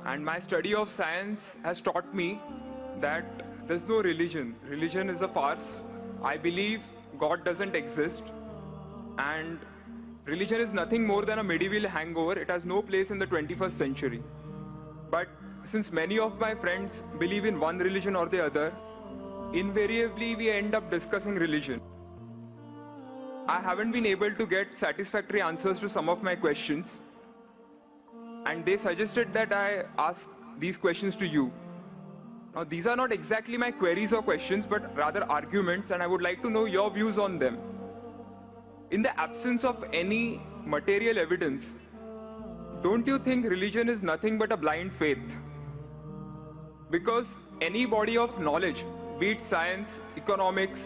And my study of science has taught me that there's no religion. Religion is a farce. I believe God doesn't exist. And religion is nothing more than a medieval hangover. It has no place in the 21st century. But since many of my friends believe in one religion or the other, invariably we end up discussing religion. I haven't been able to get satisfactory answers to some of my questions, and they suggested that I ask these questions to you. Now, these are not exactly my queries or questions, but rather arguments, and I would like to know your views on them. In the absence of any material evidence, don't you think religion is nothing but a blind faith? Because any body of knowledge, be it science, economics,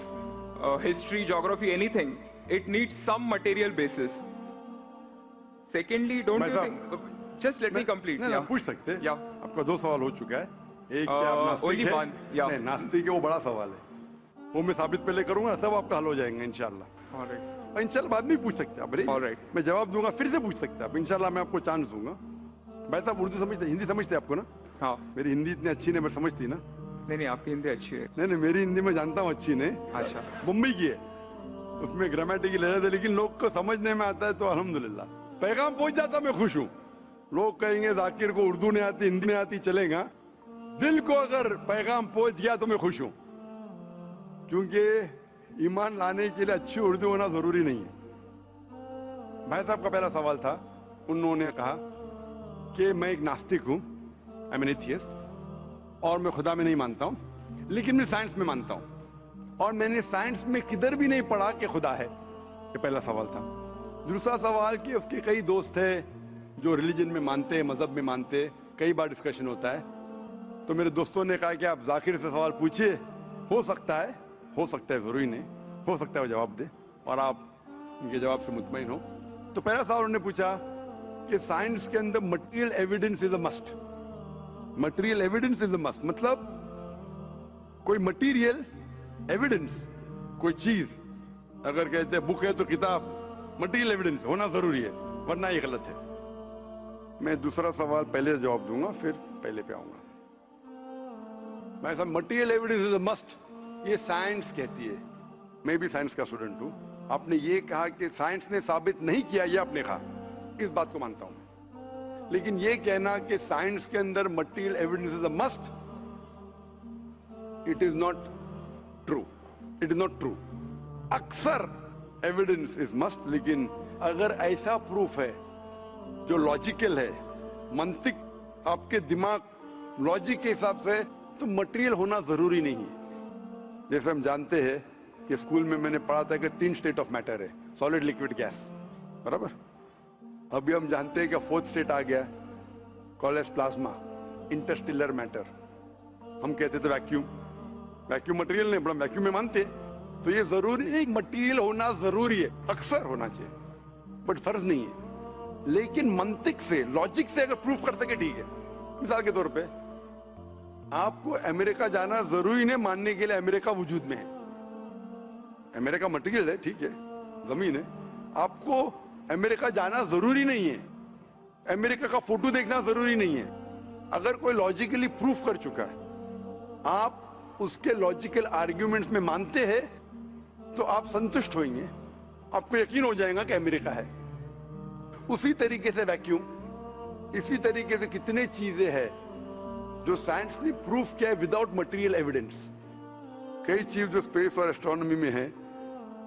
history, geography, anything, it needs some material basis. Secondly, don't you think... Just let me complete. नहीं, पूछ सकते हैं। आपका 2 सवाल हो चुका है। एक क्या आप नास्तिक only है? one, yeah. नहीं, नास्तिक है, वो बड़ा सवाल है। वो मैं साबित पहले करूंगा, सब आपका हल हो जाएंगे इंशाल्लाह। Alright. इंशाल्लाह बाद में पूछ सकते हैं आप। Alright. मैं जवाब दूंगा, फिर से पूछ सकते हैं आप। इंशाल्लाह मैं आपको चांस दूंगा। भाई साहब उर्दू समझते, हिंदी समझते आपको ना? हाँ। मेरी हिंदी इतनी अच्छी नहीं, मैं समझती ना? नहीं, आपकी हिंदी अच्छी है। नहीं, मेरी हिंदी मैं जानता हूँ अच्छी नहीं। अच्छा। मुंबई की है, उसमें ग्रामेटिकल एरर है, लेकिन लोग को समझने में आता है तो अल्हम्दुलिल्लाह। पैगाम पहुंच जाता, मैं खुश हूँ। लोग कहेंगे जाकिर को उर्दू नहीं आती, हिंदी नहीं आती, चलेगा। दिल को अगर पैगाम पहुंच गया तो मैं खुश हूँ, क्योंकि ईमान लाने के लिए अच्छी उर्दू होना जरूरी नहीं है। भाई साहब का पहला सवाल था, उन्होंने कहा कि मैं एक नास्तिक हूँ, आई एम एन एथियस्ट, और मैं खुदा में नहीं मानता हूँ, लेकिन मैं साइंस में मानता हूँ, और मैंने साइंस में किधर भी नहीं पढ़ा कि खुदा है। ये पहला सवाल था। दूसरा सवाल कि उसके कई दोस्त हैं जो रिलीजन में मानते हैं, मजहब में मानते हैं, कई बार डिस्कशन होता है, तो मेरे दोस्तों ने कहा कि आप जाकिर से सवाल पूछिए, हो सकता है जरूरी नहीं, हो सकता है वो जवाब दे और आप उनके जवाब से मुतमईन हो। तो पहला सवाल उन्होंने पूछा कि साइंस के अंदर material evidence is a must. Material evidence is a must मतलब कोई मटेरियल एविडेंस, कोई चीज अगर कहते हैं बुक है तो किताब, मटेरियल एविडेंस होना जरूरी है, वरना ये गलत है। मैं दूसरा सवाल पहले जवाब दूंगा, फिर पहले पे आऊंगा। मैं सब material evidence is a must, ये साइंस कहती है। मैं भी साइंस का स्टूडेंट हूं। आपने ये कहा कि साइंस ने साबित नहीं किया, ये आपने कहा, इस बात को मानता हूं, लेकिन ये कहना कि साइंस के अंदर material evidence is a must, it is not true. It is not true. अक्सर एविडेंस इज मस्ट, लेकिन अगर ऐसा प्रूफ है जो लॉजिकल है, मंतिक आपके दिमाग लॉजिक के हिसाब से, तो मटेरियल होना जरूरी नहीं है। जैसे हम जानते हैं कि स्कूल में मैंने पढ़ा था कि 3 स्टेट ऑफ मैटर है, सॉलिड, लिक्विड, गैस, बराबर। अभी हम जानते हैं कि 4th स्टेट आ गया, कॉलेज प्लाज्मा, इंटरस्टेलर मैटर। हम कहते थे वैक्यूम, वैक्यूम मटेरियल नहीं, बड़ा वैक्यूम में मानते। तो ये जरूरी नहीं, मटेरियल होना जरूरी है, अक्सर होना चाहिए, बट फर्ज नहीं है। लेकिन मंतिक से, लॉजिक से अगर प्रूफ कर सके ठीक है। मिसाल के तौर पे आपको अमेरिका जाना जरूरी नहीं मानने के लिए अमेरिका वजूद में है। अमेरिका मटेरियल है, ठीक है, जमीन है, आपको अमेरिका जाना जरूरी नहीं है, अमेरिका का फोटो देखना जरूरी नहीं है। अगर कोई लॉजिकली प्रूफ कर चुका है, आप उसके लॉजिकल आर्ग्यूमेंट्स में मानते हैं, तो आप संतुष्ट होंगे, आपको यकीन हो जाएगा कि अमेरिका है। उसी तरीके से वैक्यूम, इसी तरीके से कितने चीजें हैं जो साइंस ने प्रूफ किया है विदाउट मटेरियल एविडेंस। कई चीज जो स्पेस और एस्ट्रोनॉमी में है,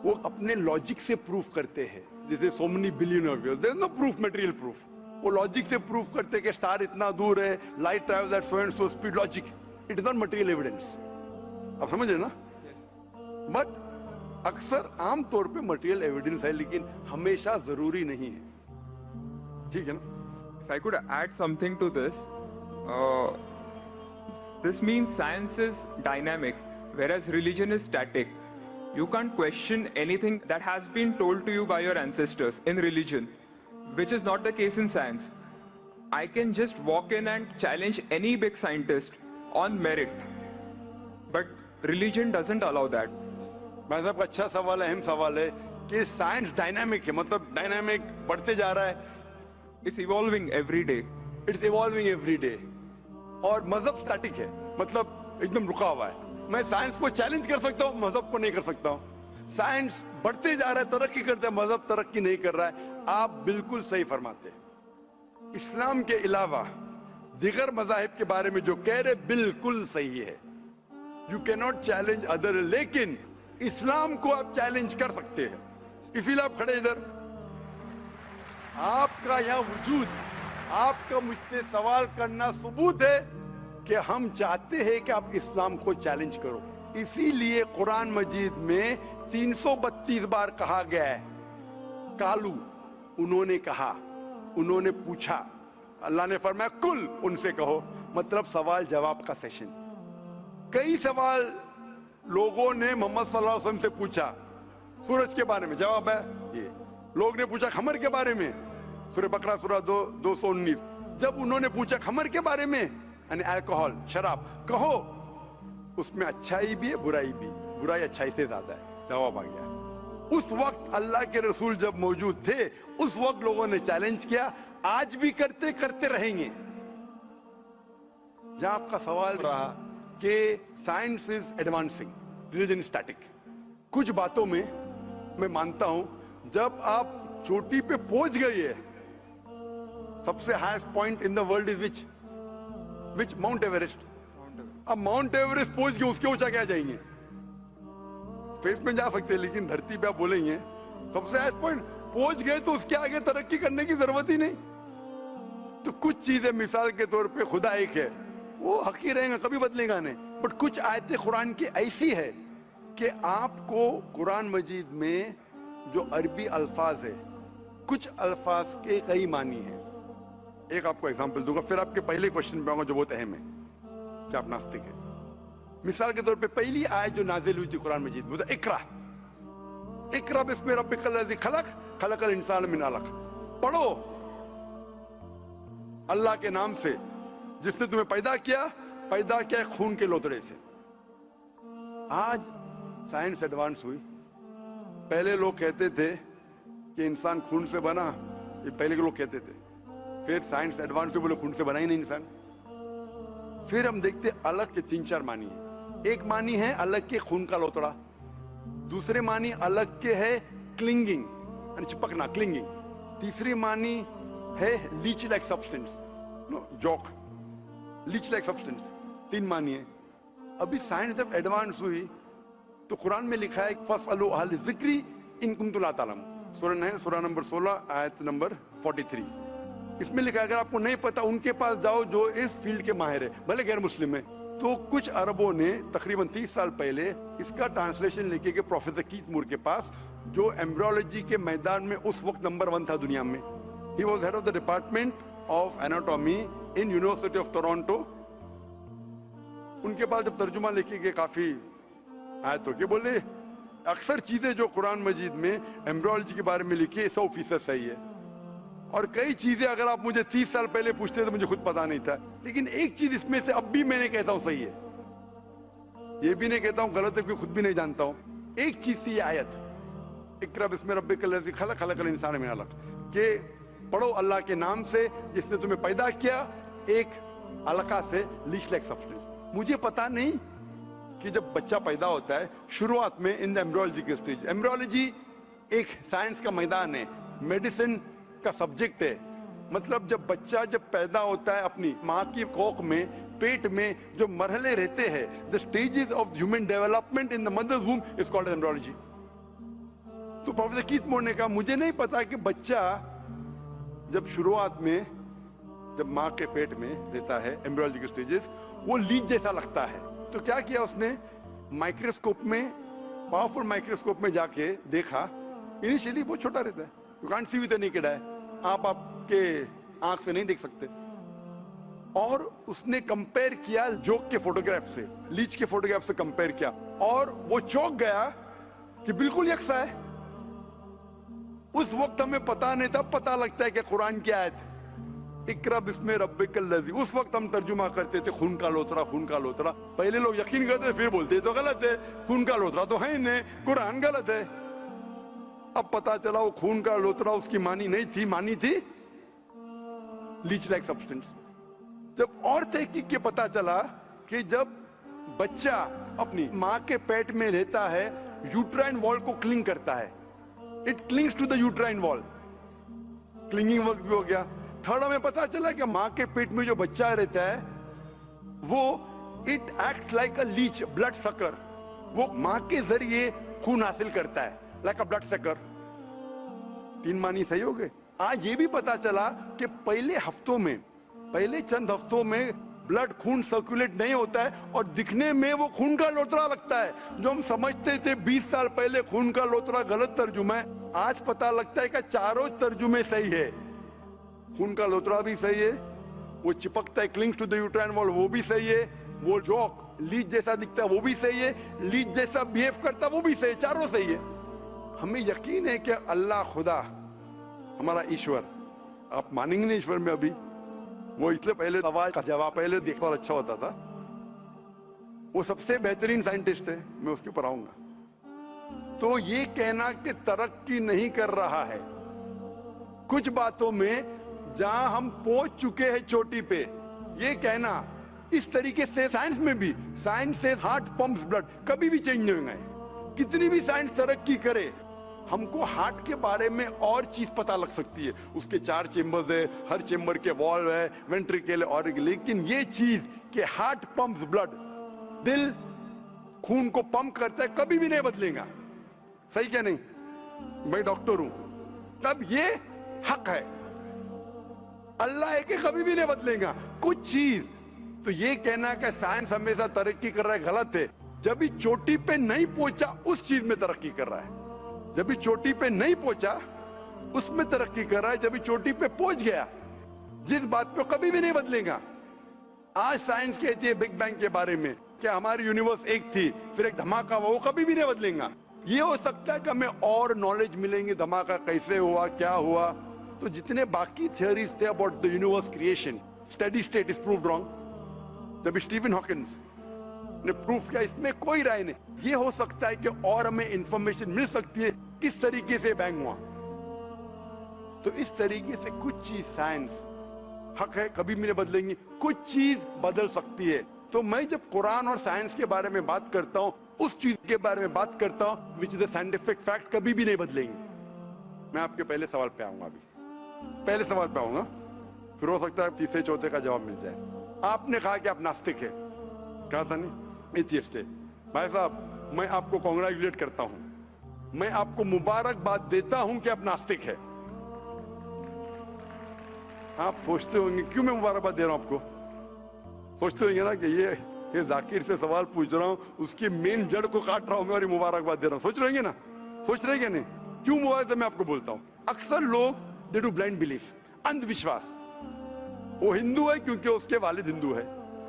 वो अपने लॉजिक से प्रूफ करते हैं, जैसे so many billion of years, there is no proof, material proof. वो लॉजिक से प्रूफ करते हैं कि स्टार इतना दूर है, light travels at so and so speed, logic, it is not material evidence. आप समझ रहे ना? बट अक्सर आमतौर पे मटेरियल एविडेंस है, लेकिन हमेशा जरूरी नहीं है, ठीक है ना? If I could add something to this, this means science is dynamic, whereas religion is static. You can't question anything that has been told to you by your ancestors in religion, which is not the case in science. I can just walk in and challenge any big scientist on merit, but religion doesn't allow that. भाई साहब का अच्छा सवाल है, अहम सवाल है कि साइंस डायनामिक है, मतलब डायनामिक बढ़ते जा रहा है। It's evolving every day. It's evolving every day. और मजहब स्टैटिक है, मतलब एकदम रुका हुआ है. मैं साइंस को चैलेंज कर सकता हूँ, मजहब को नहीं कर सकता हूँ. साइंस बढ़ते जा रहा है, तरक्की करता है, मजहब तरक्की नहीं कर रहा है. आप बिल्कुल सही फरमाते हैं. इस्लाम के अलावा दिगर मजाहिब के बारे में जो कह रहे बिल्कुल सही है. You can not challenge other, लेकिन इस्लाम को आप चैलेंज कर सकते हैं. इसीलिए आप खड़े इधर. आपका यहाँ वजूद, आपका मुझसे सवाल करना सबूत है कि हम चाहते हैं कि आप इस्लाम को चैलेंज करो. इसीलिए कुरान मजीद में 332 बार कहा गया है कालू. उन्होंने कहा, उन्होंने पूछा. अल्लाह ने फरमाया कुल, उनसे कहो. मतलब सवाल जवाब का सेशन. कई सवाल लोगों ने मोहम्मद सल्लल्लाहु अलैहि वसल्लम से पूछा. सूरज के बारे में जवाब है ये. लोग ने पूछा खमर के बारे में, सूरह बकरा सूरह 219. जब उन्होंने पूछा खमर के बारे में, यानी अल्कोहल, शराब, कहो उसमें अच्छाई भी है बुराई भी. बुराई अच्छाई से ज्यादा है. जवाब आ गया. उस वक्त अल्लाह के रसूल जब मौजूद थे, उस वक्त लोगों ने चैलेंज किया. आज भी करते रहेंगे. जहां आपका सवाल रहा कि science is advancing, religion static. कुछ बातों में मैं मानता हूं. जब आप चोटी पे पहुंच गए है, सबसे highest point in the world is which mount Everest. अब माउंट एवरेस्ट पहुंच गए, उसके ऊंचा क्या जाएंगे? स्पेस में जा सकते हैं, लेकिन धरती पे आप बोलेंगे सबसे हाईएस्ट पॉइंट पहुंच गए तो उसके आगे तरक्की करने की जरूरत ही नहीं. तो कुछ चीजें, मिसाल के तौर पे खुदा एक है, वो हक ही रहेगा, कभी बदलेगा नहीं. बट कुछ आयतें कुरान की ऐसी है कि आपको कुरान मजीद में जो अरबी अल्फाज है, कुछ अल्फाज के कई मानी है. एक आपको एग्जांपल दूंगा, फिर आपके पहले क्वेश्चन पे आऊंगा जो बहुत अहम है कि आप नास्तिक है. मिसाल के तौर पे पहली आयत जो नाजिल हुई थी कुरान मजीद में, इकरा इकरा बिस्मि रब्बिकल लज़ी खलक खलकल इंसान मिन अलक. पढ़ो अल्लाह के नाम से जिसने तुम्हें पैदा किया खून के लोतड़े से. आज साइंस एडवांस हुई. पहले लोग कहते थे कि इंसान खून से बना, ये पहले के लोग कहते थे. फिर साइंस एडवांस हुई, बोले खून से बना ही नहीं इंसान. फिर हम देखते अलग के 3-4 मानी है. एक मानी है अलग के खून का लोतड़ा. दूसरे मानी अलग के है क्लिंगिंग, चिपकना, क्लिंगिंग. तीसरी मानी है लीच लाइक सब्सटेंस, जॉक, लीच लाइक सब्सटेंस. 3 मानी है. अभी साइंस जब एडवांस हुई तो कुरान में लिखा है फसअलू अहल ज़िक्री इन कुंतुम ला तालम. सूरह नंबर 16 आयत नंबर 43. इसमें लिखा है अगर आपको नहीं पता उनके पास जाओ जो इस फील्ड के माहिर है, भले गैर मुस्लिम है. तो कुछ अरबों ने तकरीबन 30 साल पहले इसका ट्रांसलेशन लेके गए प्रोफेसर कीथ मूर के पास, जो एम्ब्रियोलॉजी के मैदान में उस वक्त नंबर 1 था दुनिया में. He was head of the department of anatomy in university of Toronto. उनके पास जब तर्जुमा लेके गए काफी आयतों के, बोले अक्सर चीजें जो कुरान मजीद में एम्ब्रियोलॉजी के बारे में लिखी है 100% सही है. और कई चीजें अगर आप मुझे 30 साल पहले पूछते तो मुझे खुद पता नहीं था. लेकिन एक चीज इसमें से अब भी मैंने कहता हूं सही है, ये भी नहीं कहता हूं गलत है, क्योंकि खुद भी नहीं जानता हूं. एक चीज थी आयत इकरा बिस्मि रब्बिकल लज़ी खलक खलकल इंसान मिन अलक, के पढ़ो अल्लाह के नाम से जिसने तुम्हें पैदा किया एक अलका से, लीच लाइक सब्सटेंस. मुझे पता नहीं कि जब बच्चा पैदा होता है शुरुआत में इन द एम्ब्रियोलॉजी के स्टेज, एम्ब्रियोलॉजी एक साइंस का मैदान है, मेडिसिन का सब्जेक्ट है. मतलब जब बच्चा जब पैदा होता है अपनी माँ की कोख में, पेट में जो मरहले रहते हैं, the stages of human development in the mother's womb is called embryology. तो प्रोफेसर कीथ मूर ने कहा मुझे नहीं पता कि बच्चा जब शुरुआत में जब माँ के पेट में रहता है, एम्ब्रियोलॉजी के स्टेजेस, वो लीच जैसा लगता है. तो क्या किया उसने, माइक्रोस्कोप में, पावरफुल माइक्रोस्कोप में जाके देखा. इनिशियली बहुत छोटा रहता है, you can't see with the naked eye, आप आपके आंख से नहीं देख सकते. और उसने कंपेयर किया जोक के फोटोग्राफ से, लीच के फोटोग्राफ से कंपेयर किया, और वो चौंक गया कि बिल्कुल यकसा है. उस वक्त हमें पता नहीं था, पता लगता है कि कुरान की आयत इकरा बिस्मि रब्बिकल लज़ी, उस वक्त हम तर्जुमा करते थे खून का लोतरा, खून का लोतरा. पहले लोग यकीन करते फिर बोलते तो गलत है, खून का लोतरा तो है ही नहीं, कुरान गलत है. अब पता चला वो खून का लोतरा उसकी मानी नहीं थी, मानी थी लीच लाइक सब्सटेंस। जब और तहकीक के पता चला कि जब बच्चा अपनी माँ के पेट में रहता है, यूट्राइन वॉल को क्लिंग करता है, it clings to the uterine wall, clinging work भी हो गया। थर्ड हमें पता चला कि माँ के पेट में जो बच्चा रहता है वो it act like a leech, blood sucker, वो माँ के जरिए खून हासिल करता है, लाइक अ ब्लड सकर। 3 मानी सही हो गए। आज ये भी पता चला कि पहले चंद हफ्तों में ब्लड खून सर्कुलेट नहीं होता है और दिखने में वो खून का लोतरा लगता है। जो हम समझते थे 20 साल पहले खून का लोतरा गलत तर्जुमा है, आज पता लगता है कि चारों तर्जुमे सही है। खून का लोतरा भी सही है, वो चिपकता है, clings to the uterine wall, वो भी सही है, वो जॉक लीच जैसा दिखता है वो भी सही है, लीच जैसा बिहेव करता है वो भी सही है, चारों सही है। हमें यकीन है कि अल्लाह खुदा हमारा ईश्वर, आप मानेंगे नहीं ईश्वर में अभी, वो इसलिए पहले सवाल का जवाब पहले देखता और अच्छा होता था, वो सबसे बेहतरीन साइंटिस्ट है, मैं उसके ऊपर आऊंगा। तो ये कहना कि तरक्की नहीं कर रहा है, कुछ बातों में जहां हम पहुंच चुके हैं चोटी पे, ये कहना इस तरीके से साइंस में भी, साइंस से हार्ट पंप्स ब्लड, कभी भी चेंज नहीं होंगे। कितनी भी साइंस तरक्की करे, हमको हार्ट के बारे में और चीज पता लग सकती है, उसके 4 चेंबर्स है, हर चेंबर के वॉल्व है, वेंट्रिकल और, लेकिन ये चीज कि हार्ट पंप्स ब्लड, दिल खून को पंप करता है, कभी भी नहीं बदलेगा। सही क्या नहीं? मैं डॉक्टर हूं, तब ये हक है, अल्लाह है कि कभी भी नहीं बदलेगा कुछ चीज। तो ये कहना कि साइंस हमेशा तरक्की कर रहा है गलत है। जब भी चोटी पे नहीं पहुंचा उस चीज में तरक्की कर रहा है, जब भी चोटी पे नहीं पहुंचा उसमें तरक्की कर रहा है, जब भी चोटी पे पहुंच गया जिस बात पे कभी भी नहीं बदलेगा। आज साइंस कहती है बिग बैंग के बारे में कि हमारी यूनिवर्स एक थी फिर एक धमाका हुआ, वो कभी भी नहीं बदलेगा। ये हो सकता है कि हमें और नॉलेज मिलेंगे, धमाका कैसे हुआ, क्या हुआ। तो जितने बाकी थियोरीज थे about the universe creation, steady state is proved wrong. जब स्टीफन हॉकिंस ने प्रूफ किया, इसमें कोई राय नहीं। ये हो सकता है कि और हमें इंफॉर्मेशन मिल सकती है किस तरीके से बैंग हुआ। तो इस तरीके से कुछ चीज साइंस हक है, कभी भी नहीं बदलेंगी, कुछ चीज बदल सकती है। तो मैं जब कुरान और साइंस के बारे में बात करता हूं, उस चीज के बारे में बात करता हूं which is the scientific fact, कभी भी नहीं बदलेंगी। मैं आपके पहले सवाल पे आऊंगा, अभी पहले सवाल पे आऊंगा, फिर हो सकता है तीसरे चौथे का जवाब मिल जाए। आपने कहा कि आप नास्तिक है, कहा था नहीं, एथियस्ट है। भाई साहब मैं आपको कांग्रेचुलेट करता हूं, मैं आपको मुबारकबाद देता हूं कि आप नास्तिक है। आप सोचते होंगे क्यों मैं मुबारकबाद दे रहा हूं आपको, सोचते होंगे ना कि ये जाकिर से सवाल पूछ रहा हूं, उसकी मेन जड़ को काट रहा हूं मैं और मुबारकबाद दे रहा हूं। सोच रहे हैं ना, सोच रहे हैं नहीं? क्यों मुबारक? मैं आपको बोलता हूं, अक्सर लोग दे डू ब्लाइंड बिलीफ, अंधविश्वास। वो हिंदू है क्योंकि उसके वालिद हिंदू है,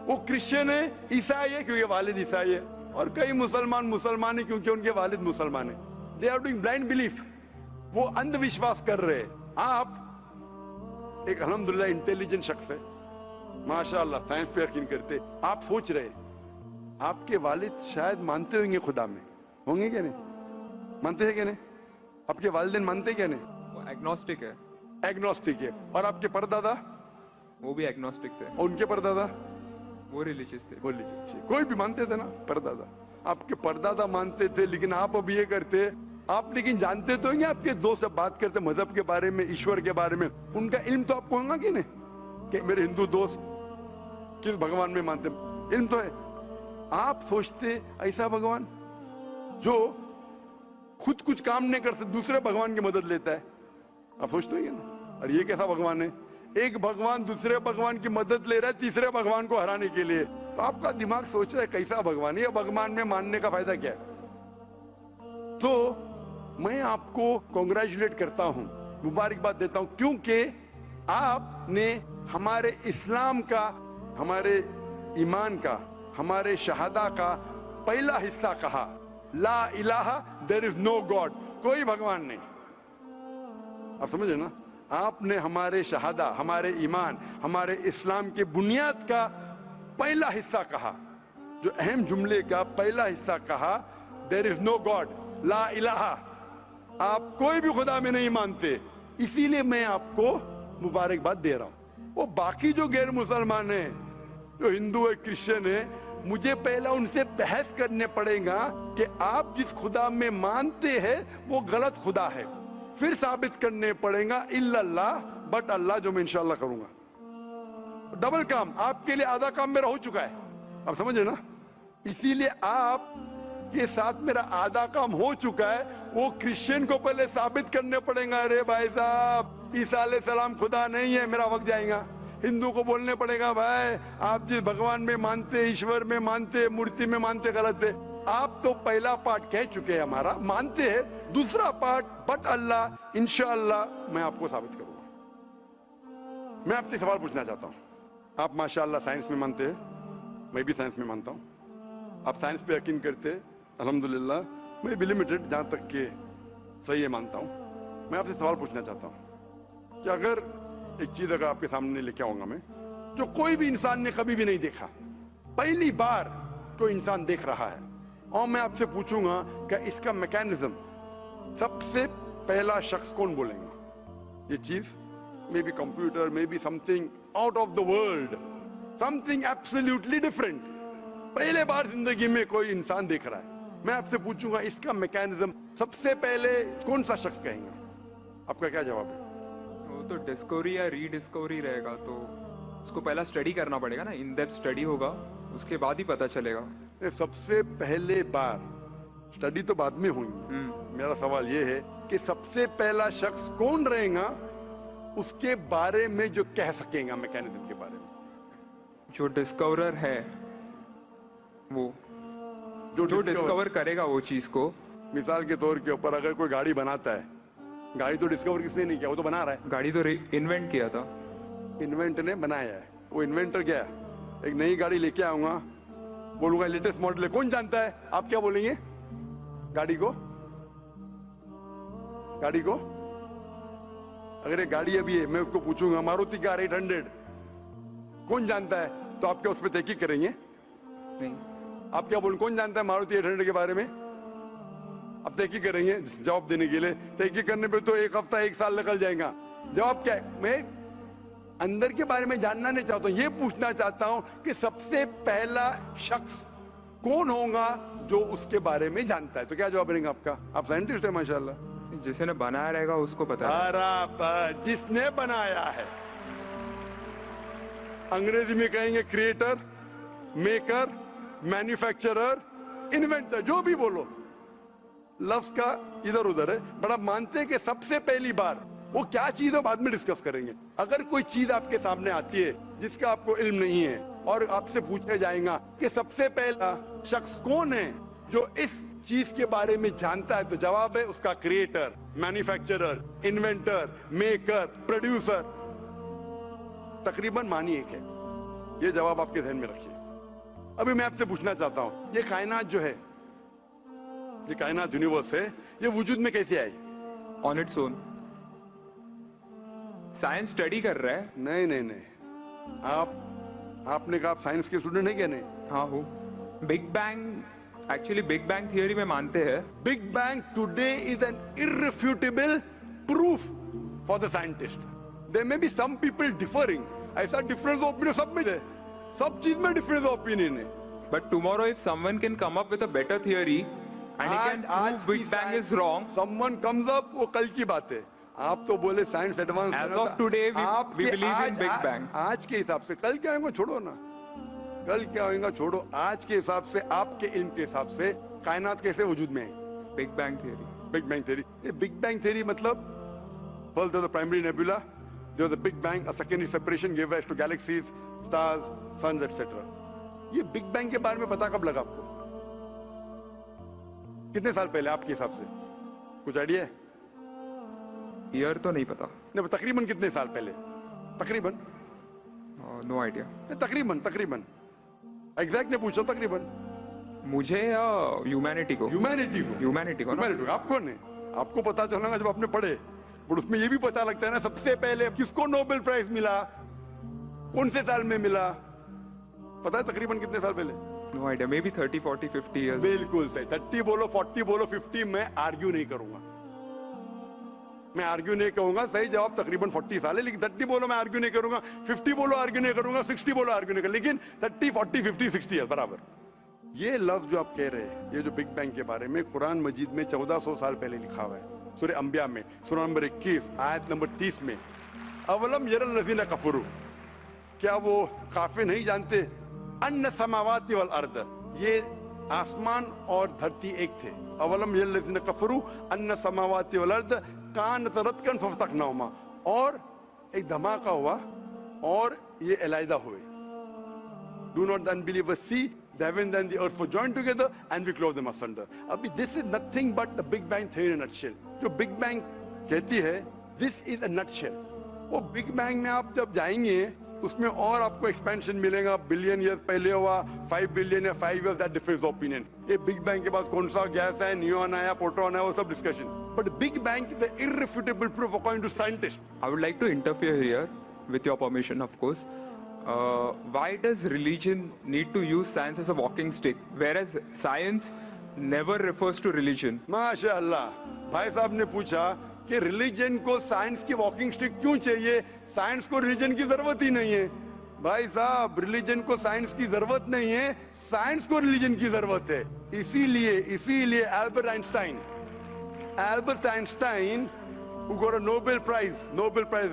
वो क्रिश्चियन है, ईसाई है क्योंकि वालिद ईसाई है, और कई मुसलमान है क्योंकि उनके वालिद मुसलमान है। They are doing blind belief, वो अंधविश्वास कर रहे हैं। आप एक अल्हम्दुलिल्लाह इंटेलिजेंट शख्स है, माशाअल्लाह, साइंस पे यकीन करते। आप सोच रहे आपके वालिद शायद मानते होंगे खुदा में, होंगे क्या नहीं? मानते हैं क्या नहीं? आपके वालिदैन मानते क्या नहीं? वो एग्नोस्टिक है। एग्नोस्टिक है। और आपके परदादा? वो भी एग्नोस्टिक थे। और उनके परदादा? वो रिलीजियस थे। वो रिलीजियस, कोई भी मानते थे ना परदादा। आपके परदादा मानते थे, लेकिन आप अब ये करते आप, लेकिन जानते तो हैं आपके दोस्त जब बात करते मजहब के बारे में, ईश्वर के बारे में, उनका इल्म तो आपको होगा कि नहीं कि मेरे हिंदू दोस्त किस भगवान में मानते, इल्म तो है। आप सोचते ऐसा भगवान जो खुद कुछ काम नहीं कर सकते, दूसरे भगवान की मदद लेता है, आप सोचते हैं ना? और ये कैसा भगवान है? एक भगवान दूसरे भगवान की मदद ले रहा है तीसरे भगवान को हराने के लिए। तो आपका दिमाग सोच रहा है कैसा भगवान है, ये भगवान में मानने का फायदा क्या है? तो मैं आपको कांग्रेचुलेट करता हूं, मुबारकबाद देता हूं, क्योंकि आपने हमारे इस्लाम का, हमारे ईमान का, हमारे शहादा का पहला हिस्सा कहा, ला इलाहा, देयर इज नो गॉड, कोई भगवान नहीं। आप समझे ना? आपने हमारे शहादा, हमारे ईमान, हमारे इस्लाम की बुनियाद का पहला हिस्सा कहा, जो अहम जुमले का पहला हिस्सा कहा, देयर इज नो गॉड, ला इलाहा, आप कोई भी खुदा में नहीं मानते। इसीलिए मैं आपको मुबारकबाद दे रहा हूं। वो बाकी जो गैर मुसलमान है, जो हिंदू है, क्रिश्चियन है, मुझे पहला उनसे बहस करने पड़ेगा कि आप जिस खुदा में मानते हैं वो गलत खुदा है, फिर साबित करने पड़ेगा इल्लल्लाह, बट अल्लाह, जो मैं इंशाल्लाह करूंगा। डबल काम, आपके लिए आधा काम मेरा हो चुका है, आप समझ रहे ना? इसीलिए आप के साथ मेरा आधा काम हो चुका है, वो क्रिश्चियन को पहले साबित करने पड़ेगा, अरे भाई साहब ईसा अलैहिस्सलाम खुदा नहीं है, मेरा वक्त जाएगा। हिंदू को बोलने पड़ेगा, भाई आप जिस भगवान में मानते, ईश्वर में मानते, मूर्ति में मानते, गलत है। आप तो पहला पार्ट कह चुके हैं हमारा, मानते हैं। दूसरा पार्ट बट अल्लाह, इंशाअल्लाह मैं आपको साबित करूंगा। मैं आपसे सवाल पूछना चाहता हूं, आप माशाअल्लाह साइंस में मानते हैं, मैं भी साइंस में मानता हूं। आप साइंस पे यकीन करते हैं, अल्हम्दुलिल्लाह। मैं भी लिमिटेड, जहां तक के सही है मानता हूं। मैं आपसे सवाल पूछना चाहता हूं कि अगर एक चीज अगर आपके सामने लेके आऊंगा मैं, जो कोई भी इंसान ने कभी भी नहीं देखा, पहली बार कोई इंसान देख रहा है, और मैं आपसे पूछूंगा कि इसका मैकेनिज्म, सबसे पहला शख्स कौन बोलेगा? ये चीज may be computer, may be something out of the world, something absolutely different. पहले बार जिंदगी में कोई इंसान देख रहा है, मैं आपसे पूछूंगा इसका मैकेनिज्म सबसे पहले कौन सा शख्स कहेगा? आपका क्या जवाब है? वो तो डिस्कवरी या रीडिस्कवरी रहेगा, तो उसको पहला स्टडी करना पड़ेगा ना, इन डेप्थ स्टडी होगा, उसके बाद ही पता चलेगा। सबसे पहले बार स्टडी तो बाद में होंगी। मेरा सवाल ये है कि सबसे पहला शख्स कौन रहेगा उसके बारे में जो कह सकेगा मैकेनिज्म के बारे में? जो डिस्कवरर है, वो जो डिस्कवर करेगा वो चीज को। मिसाल के तौर के ऊपर अगर कोई गाड़ी बनाता है, गाड़ी तो डिस्कवर किसने नहीं किया, वो तो बना रहा है। गाड़ी तो इन्वेंट किया था, इन्वेंट ने बनाया है। वो इन्वेंटर क्या है? एक नई गाड़ी लेके आऊंगा, बोलूंगा लेटेस्ट मॉडल है, कौन जानता है? आप क्या बोलेंगे? गाड़ी को अगर ये गाड़ी अभी है, मैं उसको पूछूंगा मारुति कार 800 कौन जानता है, तो आप क्या उस पर तहकीक करेंगे? नहीं। आप क्या बोलेंगे, कौन जानता है मारुति 800 के बारे में? अब तहकीक करेंगे जवाब देने के लिए। तहकीक करने पे तो एक हफ्ता, एक साल निकल जाएगा। जवाब क्या है? मैं अंदर के बारे में जानना नहीं चाहता हूं, ये पूछना चाहता हूं कि सबसे पहला शख्स कौन होगा जो उसके बारे में जानता है। तो क्या जवाब रहेगा आपका? आप साइंटिस्ट है माशाल्लाह। जिसने बनाया रहेगा उसको पता है। बराबर, जिसने बनाया है। अंग्रेजी में कहेंगे क्रिएटर, मेकर, मैन्युफैक्चरर, इन्वेंटर, जो भी बोलो, लफ्ज का इधर उधर है। बड़ा मानते हैं कि सबसे पहली बार वो क्या चीज है बाद में डिस्कस करेंगे। अगर कोई चीज आपके सामने आती है जिसका आपको इल्म नहीं है और आपसे पूछा जाएगा कि सबसे पहला शख्स कौन है जो इस चीज के बारे में जानता है, तो जवाब है उसका creator, manufacturer, inventor, maker, producer. तकरीबन मानी एक है। ये जवाब आपके ध्यान में रखिए। अभी मैं आपसे पूछना चाहता हूं, ये कायनात जो है, ये कायनात यूनिवर्स है, ये वजूद में कैसे आई? On its own. Science study कर रहा है। नहीं, आपने कहा आप साइंस के स्टूडेंट है क्या? नहीं। हाँ हूँ। Big bang, actually big bang theory में मानते हैं। Big bang today is an irrefutable proof for the scientist. There may be some people differing, ऐसा डिफरेंस ऑफ ओपिनियन सब में है, सब चीज में डिफरेंस ऑफ ओपिनियन है। But tomorrow if someone can come up with a better theory and he can prove big bang is wrong, someone comes up, वो कल की बात है। आप तो बोले science advance. Age of today we believe in big bang. आज के हिसाब से, कल क्या होगा छोड़ो ना, कल क्या होगा छोड़ो। आज के हिसाब से, आपके इल्म के हिसाब से कायनात कैसे वजूद में है? Big bang theory. Big bang theory. ये बिग बैंग थियरी मतलब first the primary nebula, there was a big bang, a secondary separation give rise to galaxies, stars, suns etcetera. ये बिग बैंग के बारे में पता कब लगा आपको? कितने साल पहले आपके हिसाब से? कुछ आइडिया है? ईयर तो नहीं पता। नहीं, तकरीबन कितने साल पहले? तकरीबन नो आइडिया। तकरीबन एग्जैक्ट ने पूछा, तकरीबन। मुझे या ह्यूमैनिटी को? ह्यूमैनिटी को। आपको नहीं, आपको पता चलेगा जब आपने पढ़े। पर उसमें ये भी पता लगता है ना, सबसे पहले किसको नोबेल प्राइज मिला, कौन से साल में मिला, पता है तकरीबन कितने साल पहले? No idea, maybe 30, 40, 50 years. बिल्कुल सही। 30 बोलो, 40 बोलो, 50, मैं आर्ग्यू नहीं करूंगा। मैं आर्ग्यू नहीं करूंगा, सही जवाब तकरीबन 40 साल है, लेकिन 30 बोलो मैं आर्ग्यू नहीं करूंगा, 50 बोलो आर्ग्यू नहीं करूंगा, 60 बोलो आर्ग्यू नहीं करूंगा, लेकिन 30, 40, 50, 60 है बराबर। ये लफ्ज जो आप कह रहे हैं, ये जो बिग बैंग के बारे में कुरान मजीद में 1400 साल पहले लिखा हुआ है, सूरह अंबिया में सूरह नंबर 21 आयत नंबर 30 में, अवलम यरल लज़ीना कफरू, क्या वो काफिर नहीं जानते, अन्ना समावाति वल अर्द, ये आसमान और धरती एक थे, अवलम यरल लज़ीना कफरू अन्ना समावाति वल अर्द कानत रत्कन फफ्तकनाहुमा, और एक धमाका हुआ और ये अलहदा हुए, do not the unbelievers see the heavens and the earth were joined together and we clove them asunder. अभी this is nothing but the Big Bang theory in a nutshell. जो Big Bang कहती है, this is a nutshell. वो Big Bang में आप जब जाएंगे उसमें और आपको एक्सपेंशन मिलेगा, बिलियन ईयर्स पहले हुआ, 5 बिलियन या 5 years, that differs opinion. ये बिग बैंग के बाद कौन सा गैस है, न्यूट्रॉन आया, प्रोटॉन आया, वो सब discussion, but big bang is the irrefutable proof according to scientists. I would like to interfere here, with your permission, of course. Why does religion need to use science as a walking stick, whereas science never refers to religion? माशाअल्लाह, भाई साहब ने पूछा कि religion को science की walking stick क्यों चाहिए, साइंस को रिलीजन की जरूरत ही नहीं है। भाई साहब, रिलीजन को साइंस की जरूरत नहीं है, साइंस को रिलीजन की जरूरत है। इसीलिए Albert Einstein who got a Nobel Prize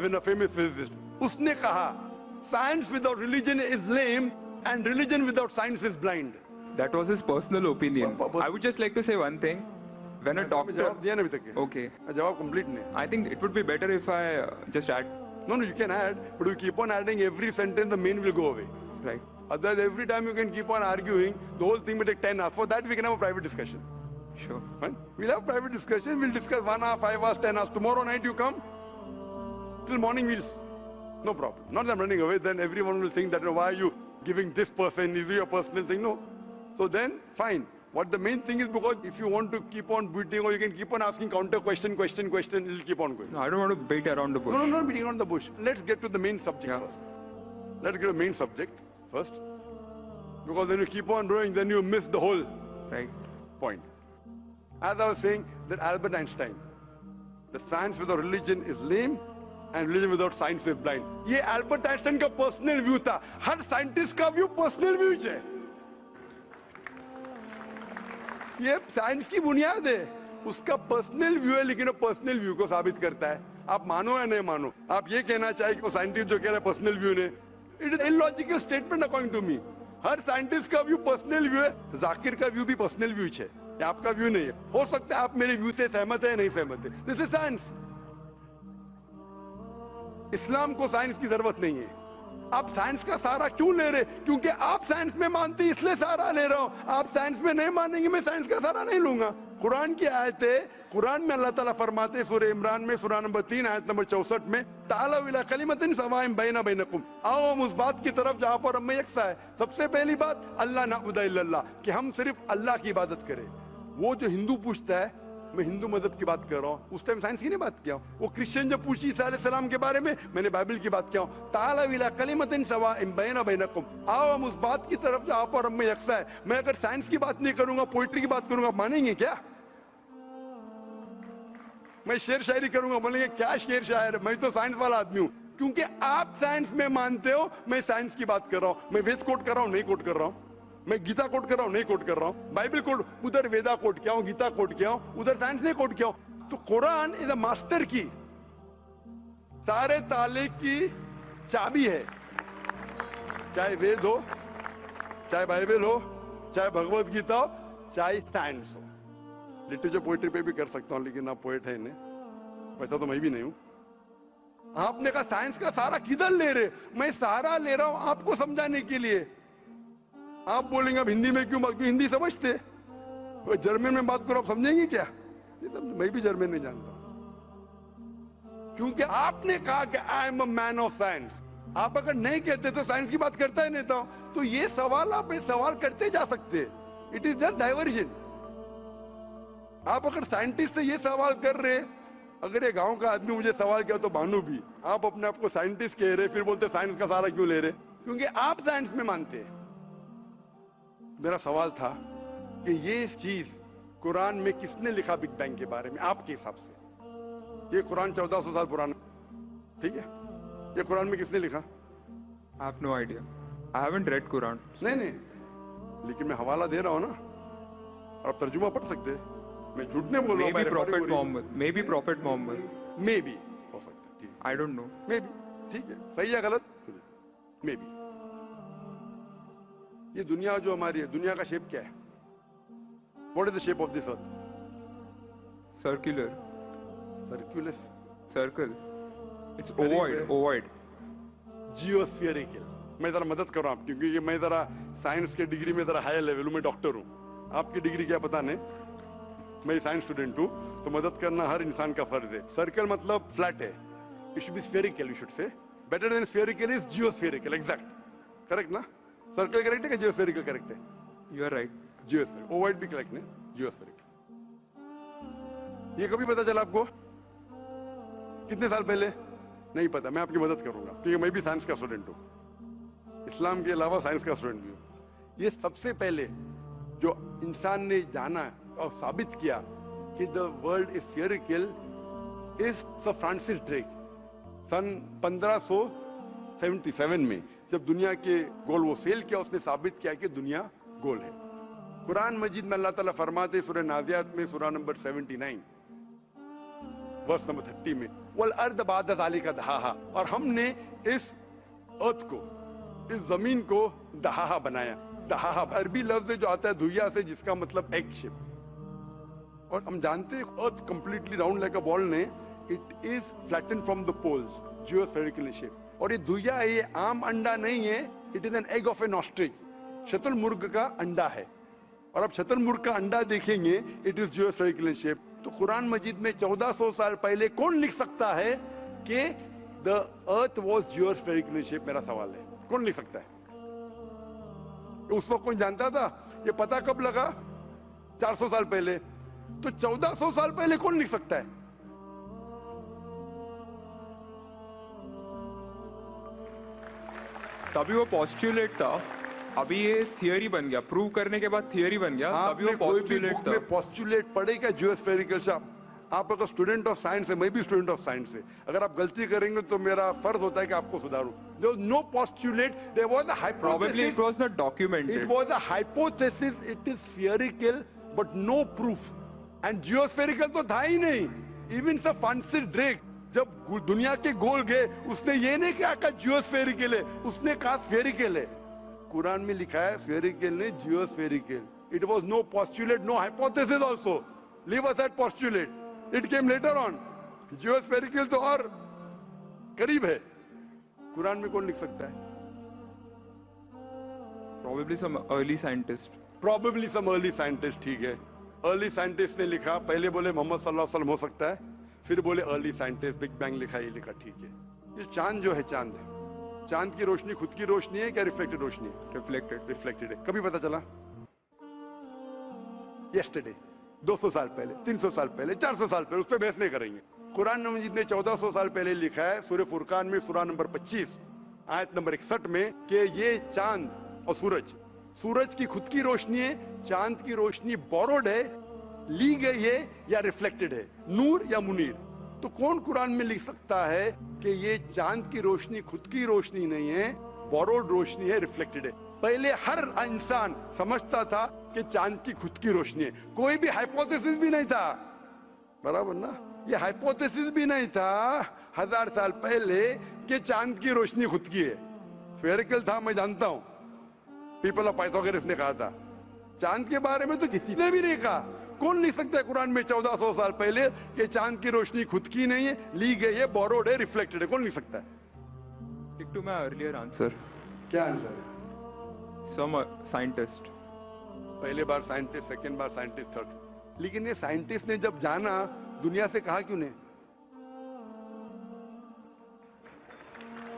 winner, famous physicist, उसने कहा science without religion is lame and religion without science is blind. That was his personal opinion. I would just like to say one thing. When a doctor... जवाब दिया ना अभी तक। Okay. जवाब complete नहीं। I think it would be better if I just add. No, you can add, but you keep on adding every sentence, the main will go away. Right. Otherwise, every time you can keep on arguing, the whole thing will take 10 hours. For that, we can have a private discussion. Sure. Fine? We'll have private discussion. We'll discuss 1 hour, 5 hours, 10 hours. Tomorrow night you come. Till morning no problem. Not that I'm running away. Then everyone will think that, why are you giving this person? Is it your personal thing? No. So then, fine. What the main thing is, because if you want to keep on beating, or you can keep on asking counter question, it'll keep on going. No, I don't want to beat around the bush. No, not beating around the bush. Let's get to the main subject first. Let's get to the main subject first. Because when you keep on rowing, then you miss the whole point. As I was saying, that Albert Einstein, that science without religion is lame and religion without science is blind. ये Albert Einstein का personal view था. हर scientist का view personal view है. ये science की बुनियाद है, उसका पर्सनल व्यू है, लेकिन वो पर्सनल व्यू को साबित करता है। आप मानो या नहीं मानो, आप ये कहना चाहिए कि वो साइंटिस्ट जो कह रहा है पर्सनल व्यू ने, it is illogical statement according to me. हर साइंटिस्ट का व्यू पर्सनल व्यू है, जाकिर का व्यू भी पर्सनल व्यू है, आपका व्यू नहीं है। हो सकता है आप मेरे व्यू से सहमत है, नहीं सहमत है, दिस इज साइंस। इस्लाम को साइंस की जरूरत नहीं है। आप साइंस का सहारा क्यों ले रहे? क्योंकि आप साइंस में मानते हैं, इसलिए सहारा ले रहा हूं। आप साइंस में नहीं मानेंगे, मैं साइंस का सहारा नहीं लूंगा। कुरान की आयत है, कुरान में अल्लाह ताला फरमाते, सूरह इमरान में सूरह नंबर 3 आयत नंबर 64 में, ताला इला कलिमतिन सवाइन बैना बैनकुम, आओ हम उस बात की तरफ जहां पर हम यकसा है। सबसे पहली बात, अल्लाह नअबुद इल्लल्लाह, कि हम सिर्फ अल्लाह की इबादत करें। वो जो हिंदू पूछता है, मैं हिंदू मजहब की बात कर रहा हूँ, उस टाइम साइंस की नहीं बात किया हूँ। वो क्रिश्चियन जब पूछी ईसा अलैहिस्सलाम के बारे में, मैंने बाइबल की बात किया हूँ। ताला इला कलिमतिन सवाइन बैना बैनकुम, आओ हम उस बात की तरफ जहां पर हम यकसा है। मैं अगर साइंस की बात नहीं करूंगा, पोइट्री की बात करूंगा, मानेंगे क्या? मैं शेर शायरी करूंगा, बोलेंगे क्या शेर शायर, मैं तो साइंस वाला आदमी हूँ। क्योंकि आप साइंस में मानते हो, मैं साइंस की बात कर रहा हूँ। मैं वेद कोट कर रहा हूँ, नहीं कोट कर रहा हूँ। मैं गीता कोट कर रहा हूँ, नहीं कोट कर रहा हूँ। बाइबल कोट, उधर वेदा कोट किया हूँ, गीता कोट किया हूँ, उधर साइंस नहीं कोट किया हूँ। तो कुरान इज अ मास्टर की, सारे ताले की चाबी है। चाहे वेद हो, चाहे बाइबल हो, चाहे भगवत गीता हो, चाहे साइंस हो। लिटरेचर पोइट्री पे भी कर सकता हूँ, लेकिन आप पोएट है इन्हें, वैसा तो मैं भी नहीं हूँ। आपने कहा साइंस का सहारा किधर ले रहे? मैं सहारा ले रहा हूं आपको समझाने के लिए। आप बोलेंगे अब हिंदी में क्यों? हिंदी समझते, जर्मन में बात करो, आप समझेंगे क्या? मैं भी जर्मन नहीं जानता, क्योंकि आपने कहा कि I am a man of science. आप अगर नहीं कहते तो साइंस की बात करता ही नहीं था। तो ये सवाल आप सवाल करते जा सकते, इट इज जस्ट डाइवर्जन। आप अगर साइंटिस्ट से ये सवाल कर रहे, अगर ये गांव का आदमी मुझे सवाल किया तो मानू भी, आप अपने आप को साइंटिस्ट कह रहे, फिर बोलते साइंस का सहारा क्यों ले रहे? क्योंकि आप साइंस में मानते हैं। मेरा सवाल था कि ये चीज कुरान में किसने लिखा बिग बैंग के बारे में आपके हिसाब से? یہ قرآن 1400 سال پرانا, ٹھیک ہے, یہ قرآن میں کس نے لکھا؟ I have no idea. I haven't read Quran. نہیں, لیکن میں حوالہ دے رہا ہوں نا, اور آپ ترجمہ پڑھ سکتے ہیں. میں جھوٹ نہیں بول رہا ہوں. Maybe Prophet Muhammad. Maybe Prophet Muhammad. Maybe ہو سکتا ہے, ٹھیک ہے, I don't know. May be, ٹھیک ہے, صحیح ہے غلط, مے بی. یہ دنیا جو ہماری ہے, دنیا کا شیپ کیا ہے؟ What is the shape of this earth? Circular. سرکولس, Circle. It's Very ovoid. well. Ovoid. جیوسفیئریکل. میں ذرا مدد کر رہا ہوں آپ, کیونکہ یہ میں ذرا سائنس کے ڈگری میں ذرا ہائی لیول ہوں, میں ڈاکٹر ہوں. آپ کی ڈگری کیا پتا نہیں, میں سائنس اسٹوڈنٹ ہوں, تو مدد کرنا ہر انسان کا فرض ہے. سرکل مطلب فلیٹ ہے, it should be spherical, you should say. Better than spherical is geospherical. Exact, correct نا؟ سرکل کریکٹ ہے کہ جیوسفیریکل کریکٹ ہے؟ You are right. Geospherical. Ovoid بھی کریکٹ ہے, جیوسفیریکل. یہ کبھی پتا چلا آپ کو؟ کتنے سال پہلے؟ نہیں پتا, میں آپ کی مدد کروں گا, کیونکہ میں بھی سائنس کا اسٹوڈنٹ ہوں, اسلام کے علاوہ سائنس کا اسٹوڈنٹ بھی ہوں. یہ سب سے پہلے جو انسان نے جانا اور ثابت کیا کہ the world is اسفیریکل is sir Francis Drake. سن 1577 میں جب دنیا کے گول وہ سیل کیا, اس نے ثابت کیا کہ دنیا گول ہے. قرآن مجید میں اللہ تعالیٰ فرماتے سورہ نازیات میں, سورہ نمبر 79 ورس نمبر 30 میں, وَالْأَرْضَ بَعْدَ ذَلِكَ دَحَاهَا, اور ہم نے اس ارتھ کو, اس زمین کو دہاہا بنایا. دہاہا عربی لفظ ہے جو آتا ہے دھویا سے, جس کا مطلب ایگ شیپ. اور ہم جانتے ہیں earth completely round like a ball نہیں, it is flatten from the poles, geospherical in shape. اور یہ دھویا ہے, یہ عام انڈا نہیں ہے, it is an egg of an ostrich. شتر مرغ کا انڈا ہے, اور اب شتر مرغ کا انڈا دیکھیں گے, اٹ از جیوسفیریکل ان شیپ. تو قرآن مجید میں 1400 سال پہلے کون لکھ سکتا ہے کہ the earth was geospherical in shape؟ میرا سوال ہے, کون لکھ سکتا ہے؟ اس وقت کون جانتا تھا؟ یہ پتا کب لگا؟ 400 سال پہلے. تو 1400 سال پہلے کون لکھ سکتا ہے؟ تبھی وہ پوسٹولیٹ تھا, ابھی یہ تھیوری بن گیا, پروو کرنے کے بعد تھیوری بن گیا, تبھی وہ پوسٹولیٹ تھا. پوسٹولیٹ پڑھے گا جیوسفیریکل شاپ. آپ اگر اسٹوڈنٹ آف سائنس ہے, میں بھی اسٹوڈنٹ آف سائنس ہے, اگر آپ غلطی کریں گے تو میرا فرض ہوتا ہے کہ آپ کو سدھاروں. There was no postulate, there was a hypothesis. Probably it was not documented. It was a hypothesis, it is spherical but no proof. And geospherical تو تھا ہی نہیں. Even Sir Francis Drake جب دنیا کے گول گئے, اس نے یہ نہیں کہا جیوسفیریکل ہے, اس نے کہا سفیریکل ہے. قرآن میں لکھا ہے سفیریکل نے جیوسفیریکل. It was no postulate, no hypothesis also. Leave aside postulate. It came later on. Geospherical تو اور قریب ہے. قرآن میں کون لکھ سکتا ہے؟ Probably some early scientist. Probably some early scientist, ٹھیک ہے. Early scientist نے لکھا, پہلے بولے محمد صلی اللہ علیہ وسلم ہو سکتا ہے, پھر بولے early scientist, بگ بینگ لکھا, یہ لکھا, ٹھیک ہے. یہ چاند جو ہے, چاند ہے, چاند کی روشنی خود کی روشنی ہے کیا ریفلیکٹڈ روشنی ہے؟ ریفلیکٹڈ ہے. کبھی پتا چلا؟ یسٹرڈے, 200 سال پہلے, 300 سال پہلے, 400 سال پہلے, اس پہ بحث نہیں کریں گے. قرآن مجید نے 1400 سال پہلے لکھا ہے سورہ فرقان میں, سورہ نمبر 25 آیت نمبر 61 میں, کہ یہ چاند اور سورج کی خود کی روشنی ہے, چاند کی روشنی بوروڈ ہے, لی گئی ہے, یا ریفلیکٹڈ ہے, نور یا منیر. تو کون قرآن میں لکھ سکتا ہے کہ یہ چاند کی روشنی خود کی روشنی نہیں ہے, بوروڈ روشنی ہے, ریفلیکٹڈ ہے؟ پہلے ہر انسان سمجھتا تھا کہ چاند کی خود کی روشنی ہے, کوئی بھی ہائپوتھیسس بھی نہیں تھا, برابر نا؟ یہ ہائپوتھیسس بھی نہیں تھا 1000 سال پہلے کہ چاند کی روشنی خود کی ہے. سفیریکل تھا, میں جانتا ہوں, پیپل آف پائتھاگورس نے کہا تھا. چاند کے بارے میں تو کسی نے بھی نہیں کہا. کون لکھ سکتا ہے قرآن میں 1400 سال پہلے کہ چاند کی روشنی خود کی نہیں ہے, لی گئی ہے, بوروڈ ہے, ریفلیکٹڈ ہے؟ کون لکھ سکتا ہے؟ Stick to my earlier answer. کیا آنسر ہے؟ Some scientist. پہلے بار سائنٹسٹ, سیکنڈ بار سائنٹسٹ, تھرڈ. لیکن یہ سائنٹسٹ نے جب جانا, دنیا سے کہا کیوں نہیں؟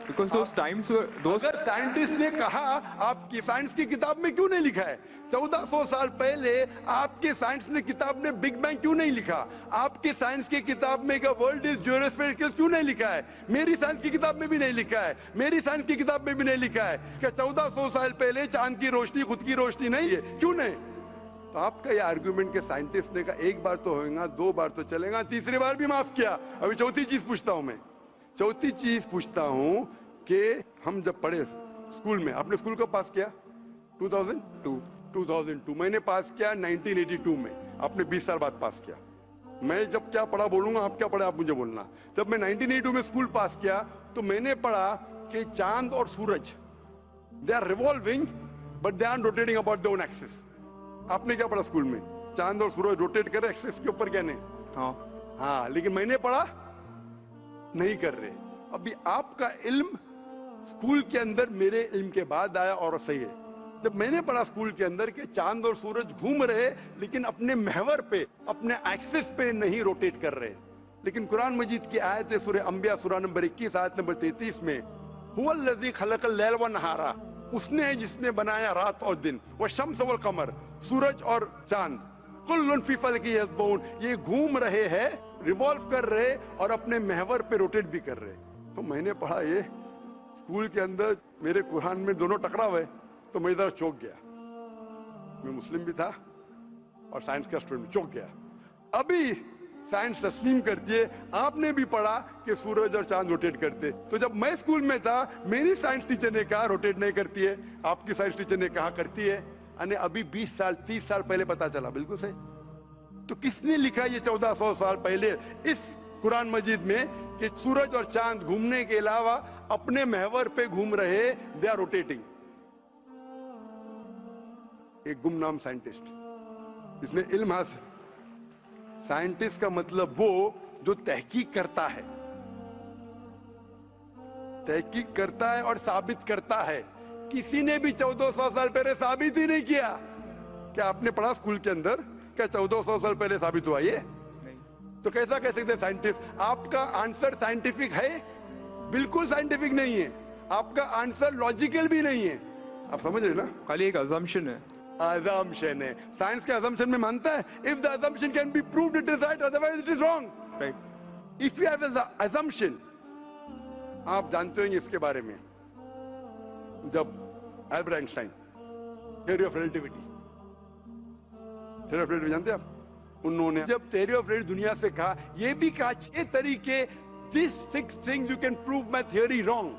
Because those times were those. اگر سائنٹسٹ نے کہا, آپ کی سائنس کی کتاب میں کیوں نہیں لکھا ہے؟ 1400 سال پہلے آپ کے سائنس نے کتاب نے بگ بینگ کیوں نہیں لکھا؟ آپ کے سائنس کی کتاب میں ورلڈ از جیوسفیریکل کیوں نہیں لکھا ہے؟ میری سائنس کی کتاب میں بھی نہیں لکھا ہے, میری سائنس کی کتاب میں بھی نہیں لکھا ہے کہ 1400 سال پہلے چاند کی روشنی خود کی روشنی نہیں ہے. کیوں نہیں؟ तो आपका ये आर्गुमेंट के साइंटिस्ट ने कहा एक बार तो होगा, दो बार तो चलेगा, तीसरी बार भी माफ किया। अभी चौथी चीज पूछता हूं मैं, चौथी चीज पूछता हूं कि हम जब पढ़े स्कूल में, आपने स्कूल कब पास किया? 2002। मैंने पास किया 1982 में, आपने 20 साल बाद पास किया। मैं जब क्या पढ़ा बोलूंगा, आप क्या पढ़ा आप मुझे बोलना। जब मैं 1982 में स्कूल पास किया तो मैंने पढ़ा कि चांद और सूरज they are revolving but they are rotating about their own axis. आपने क्या पढ़ा स्कूल में? चांद और सूरज रोटेट कर रहे एक्सिस के ऊपर, क्या नहीं? हाँ, लेकिन मैंने पढ़ा नहीं कर रहे। अभी आपका इल्म स्कूल के अंदर मेरे इल्म के बाद आया और सही है। जब मैंने पढ़ा स्कूल के अंदर कि चांद और सूरज घूम रहे लेकिन अपने महवर पे, अपने एक्सिस पे नहीं रोटेट कर रहे। लेकिन कुरान मजीद की आयत है सूरह अंबिया सूरह नंबर 21 आयत नंबर 33 में, हुवल्लज़ी खलक़ल लैल व नहारा, उसने है जिसने बनाया रात और दिन, व शम्स वल कमर, सूरज और चांद, कुल्लुन फी फलकी यस्बहून, ये घूम रहे हैं, रिवॉल्व कर रहे और अपने महवर पे रोटेट भी कर रहे। तो मैंने पढ़ा ये स्कूल के अंदर, मेरे कुरान में दोनों टकराव है, तो मैं इधर चौंक गया। मैं मुस्लिम भी था और साइंस का स्टूडेंट, चौंक गया। अभी साइंस तस्लीम करती है, आपने भी पढ़ा कि सूरज और चांद रोटेट करते। तो जब मैं स्कूल में था मेरी साइंस टीचर ने कहा रोटेट नहीं करती है, आपकी साइंस टीचर ने कहा करती है। यानी अभी 20 साल 30 साल पहले पता चला, बिल्कुल सही। तो किसने लिखा ये 1400 साल पहले इस कुरान मजीद में कि सूरज और चांद घूमने के अलावा अपने महवर पे घूम रहे, दे आर रोटेटिंग? एक गुमनाम साइंटिस्ट जिसने इल्म हासिल। साइंटिस्ट का मतलब वो जो तहकीक करता है, तहकीक करता है और साबित करता है। किसी ने भी 1400 साल पहले साबित ही नहीं किया। क्या आपने पढ़ा स्कूल के अंदर क्या 1400 साल पहले साबित हुआ ये? नहीं। तो कैसा कह सकते साइंटिस्ट? आपका आंसर साइंटिफिक है? बिल्कुल साइंटिफिक नहीं है। आपका आंसर लॉजिकल भी नहीं है। आप समझ रहे ना? खाली एक अजम्पशन है। assumption है। साइंस के assumption में मानता है if the assumption can be proved it is right, otherwise it is wrong. Right. If you have an assumption, आप जानते होंगे इसके बारे में, जब Albert Einstein theory of relativity, theory of relativity जानते हैं आप? उन्होंने जब थ्योरी ऑफ रिलेटिविटी दुनिया से कहा, ये भी कहा 6 तरीके, this 6 things you can prove my theory wrong.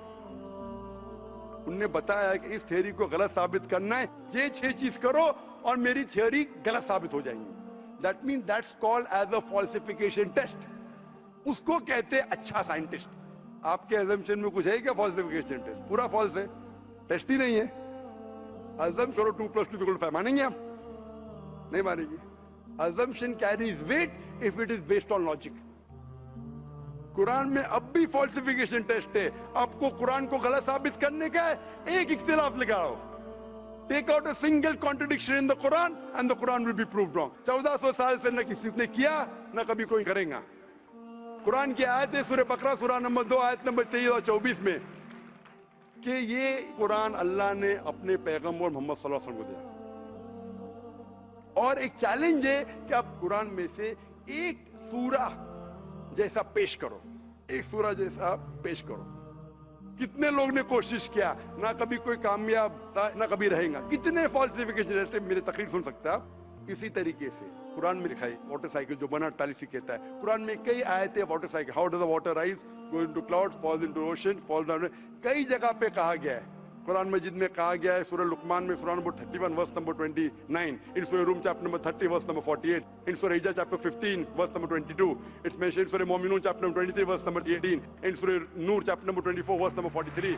उन्होंने बताया कि इस थ्योरी को गलत साबित करना है, ये 6 चीज करो और मेरी थ्योरी गलत साबित हो जाएंगी। That mean that's called as a falsification test. उसको कहते हैं अच्छा साइंटिस्ट। आपके अजम्पशन में कुछ है क्या फॉल्सिफिकेशन टेस्ट? पूरा फॉल्स है, टेस्ट ही नहीं है। अजम करो 2 + 2 = 5, मानेंगे आप? नहीं मानेंगे। Assumption carries weight if it is based on logic. Quran में अब भी फॉल्सिफिकेशन टेस्ट है। आपको कुरान को गलत साबित करने का है, एक इख्तिलाफ लगाओ, take out a single contradiction in the Quran and the Quran will be proved wrong. 1400 साल से न किसी ने किया न कभी कोई करेगा। कुरान की आयत है सूरह बकरा सूरह नंबर 2 आयत नंबर 23 और 24 में कि ये कुरान अल्लाह ने अपने पैगंबर मोहम्मद सल्लल्लाहु अलैहि वसल्लम को दिया। और एक चैलेंज है कि आप कुरान में से एक सूरा जैसा पेश करो, एक सूरा जैसा पेश करो। कितने लोग ने कोशिश किया, ना कभी कोई कामयाब था ना कभी रहेगा। कितने फॉल्सिफिकेशन जैसे मेरे तकरीर सुन सकते हैं आप। इसी तरीके से कुरान में लिखा है वाटर साइकिल, जो बर्नार्ड पॉलिसी कहता है। कुरान में कई आयतें water cycle, how does the water rise, go into clouds, falls into ocean, falls down, कई जगह पे कहा गया है। कुरान मजीद में कहा गया है सूरह लुकमान में सूरह number 31 verse number 29, in Surah Rum chapter number 30 verse number 48, in Surah Hijr chapter 15 verse number 22, it's mentioned Surah Mominoon chapter number 23 verse number 18, in Surah Noor chapter number 24 verse number 43,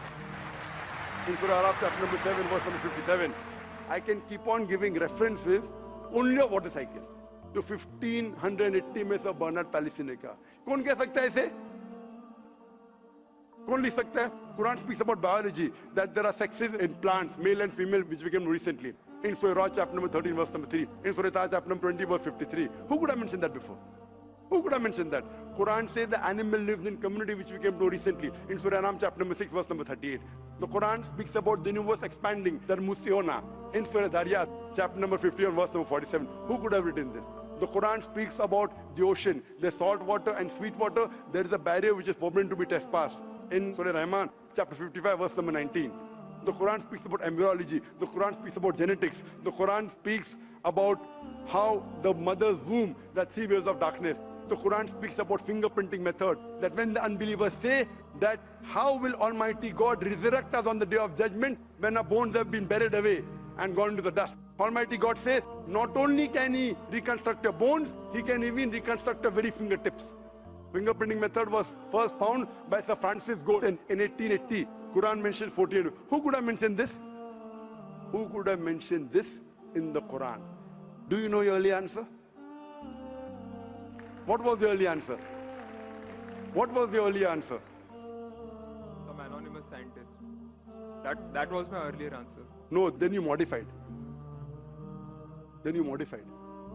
in Surah Araf chapter number 7 verse number 57। I can keep on giving references only of water cycle, जो 1580 में सब Bernard policy ने कहा। कौन कह सकता है इसे? कौन लिख सकता है? Quran speaks about biology, that there are sexes in plants, male and female, which we came recently. In Surah Ra, chapter number 13, verse number 3. In Surah Taha, chapter number 20, verse 53. Who could have mentioned that before? Who could have mentioned that? Quran says the animal lives in community, which we came to recently. In Surah Anam, chapter number 6, verse number 38. The Quran speaks about the universe expanding, the Musiona. In Surah Dariyat, chapter number 51, verse number 47. Who could have written this? The Quran speaks about the ocean, the salt water and sweet water. There is a barrier which is forbidden to be trespassed. In Surah Rahman, chapter 55, verse number 19. The Quran speaks about embryology. The Quran speaks about genetics. The Quran speaks about how the mother's womb, that 3 years of darkness. The Quran speaks about fingerprinting method, that when the unbelievers say that how will Almighty God resurrect us on the day of judgment when our bones have been buried away and gone to the dust. Almighty God says, not only can He reconstruct your bones, He can even reconstruct your very fingertips. Fingerprinting method was first found by Sir Francis Galton in 1880. Quran mentions 14. Who could have mentioned this? Who could have mentioned this in the Quran? Do you know your early answer? What was the early answer? What was the early answer? Some anonymous scientist. That was my earlier answer. No, then you modified. Then you modified.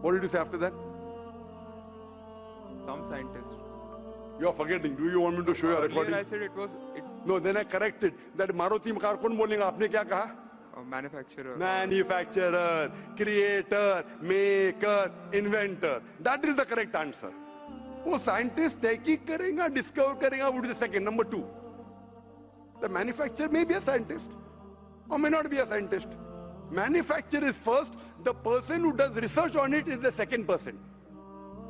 What did you say after that? Some scientist. You are forgetting. Do you want me to show you a recording? Earlier I said it was No, then I corrected. That Maruti car कौन बोलेगा? आपने क्या कहा? a manufacturer. Manufacturer, creator, maker, inventor. That is the correct answer. वो scientist तहकीक करेगा, discover करेगा, would be the second. Number 2. The manufacturer may be a scientist or may not be a scientist. Manufacturer is first. The person who does research on it is the second person.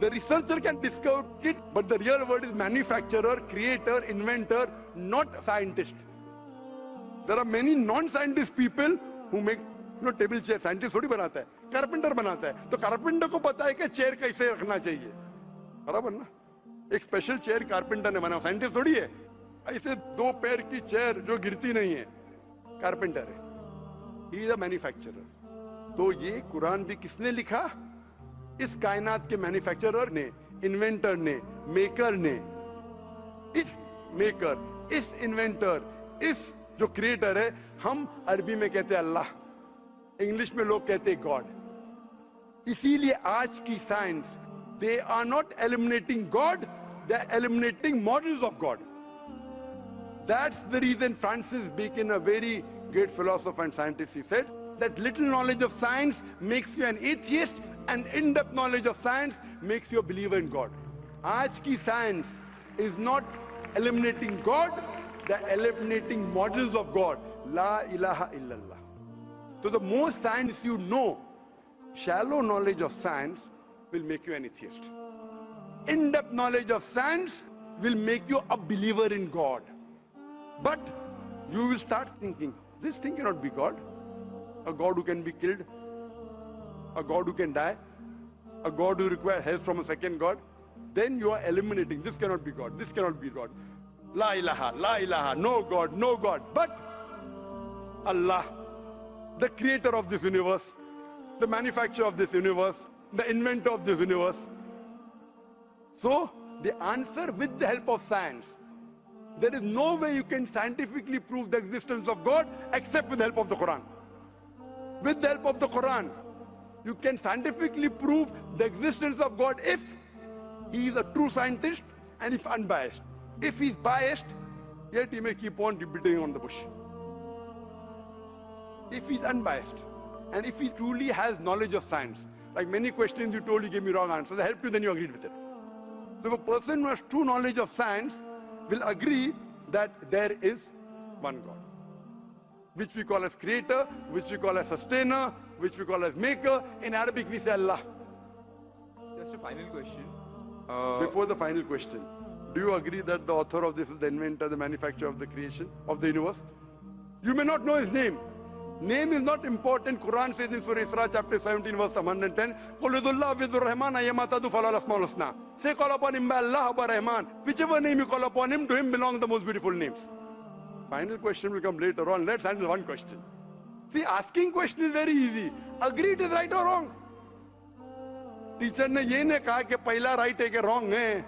The researcher can discover it, but the real word is manufacturer, creator, inventor, not scientist. There are many non-scientist people who make table chair. Scientist थोड़ी बनाता है, carpenter बनाता है. तो carpenter को पता है कि chair कैसे रखना चाहिए. बराबर ना? एक special chair carpenter ने बनाया. Scientist थोड़ी है. ऐसे 2 पैर की chair जो गिरती नहीं है, carpenter है. He is a manufacturer. तो ये कुरान भी किसने लिखा? इस कायनात के मैन्युफैक्चरर ने, इन्वेंटर ने, मेकर ने. इस मेकर, इस इन्वेंटर, इस जो क्रिएटर है, हम अरबी में कहते हैं अल्लाह, इंग्लिश में लोग कहते हैं गॉड. इसीलिए आज की science, they are not eliminating God, they are eliminating models of God. That's the reason Francis Bacon, a very great philosopher and scientist, he said that little knowledge of science makes you an atheist and in-depth knowledge of science makes you a believer in God. आज की science is not eliminating God, they're eliminating models of God. La ilaha illallah. So the more science you know, shallow knowledge of science will make you an atheist. In-depth knowledge of science will make you a believer in God. But you will start thinking, this thing cannot be God. A God who can be killed, a God who can die, a God who requires help from a second God. Then you are eliminating, this cannot be God, this cannot be God. La ilaha, no God, no God. But Allah, the creator of this universe, the manufacturer of this universe, the inventor of this universe. So the answer with the help of science. There is no way you can scientifically prove the existence of God except with the help of the Quran. With the help of the Quran, you can scientifically prove the existence of God if he is a true scientist and if unbiased. If he is biased, yet he may keep on beating on the bush. If he is unbiased and if he truly has knowledge of science, like many questions you told, you gave me wrong answers, I helped you, then you agreed with it. So if a person who has true knowledge of science will agree that there is one God, which we call as creator, which we call as sustainer, which we call as maker. In Arabic we say Allah. Just a final question. Before the final question, do you agree that the author of this is the inventor, the manufacturer of the creation, of the universe? You may not know his name. Name is not important. Quran says in Surah Isra chapter 17 verse 110, قُلْ ادُ اللَّهُ وِذُ الرَّحْمَنَ أَيَّمَا تَدُ فَلَا الْأَسْمَاءُ الْحُسْنَى. Say call upon him by Allah or by Rahman. Whichever name you call upon him, to him belong the most beautiful names. Final question will come later on. Let's handle one question. See, asking question is very easy. Agree it is right or wrong. Teacher ने ये नहीं कहा कि पहला right है कि wrong है,